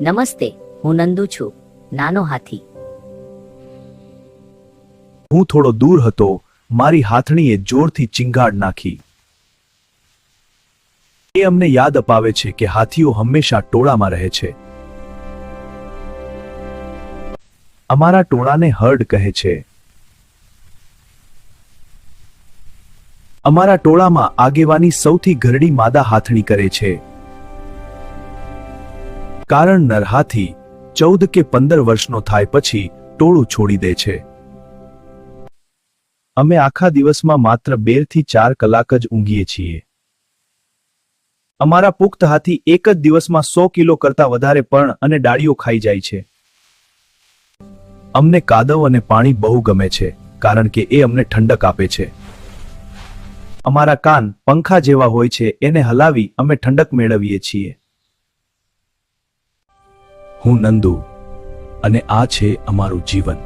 નમસ્તે, હું નંદુ છું, નાનો હાથી. હું થોડો દૂર હતો. મારી હાથણીએ જોરથી ચીંગાડ નાખી. એ અમને યાદ અપાવે છે કે હાથીઓ હંમેશા ટોળામાં રહે છે. અમારા ટોળાને હર્ડ કહે છે. અમારા ટોળામાં આગેવાની સૌથી ઘરડી માદા હાથણી કરે છે. કારણ નર હાથી 14 કે 15 વર્ષનો થાય પછી ટોળું છોડી દે છે. અમે આખા દિવસમાં માત્ર 2 થી 4 કલાક જ ઊંઘીએ છીએ. અમારા પુખ્ત હાથી એક જ દિવસમાં 100 કિલો કરતા વધારે પર્ણ અને ડાળીઓ ખાઈ જાય છે. અમને કાદવ અને પાણી બહુ ગમે છે કારણ કે એ અમને ઠંડક આપે છે. અમારા કાન પંખા જેવા હોય છે, એને હલાવી અમે ઠંડક મેળવીએ છીએ. હું નંદુ, અને આ છે અમારું જીવન.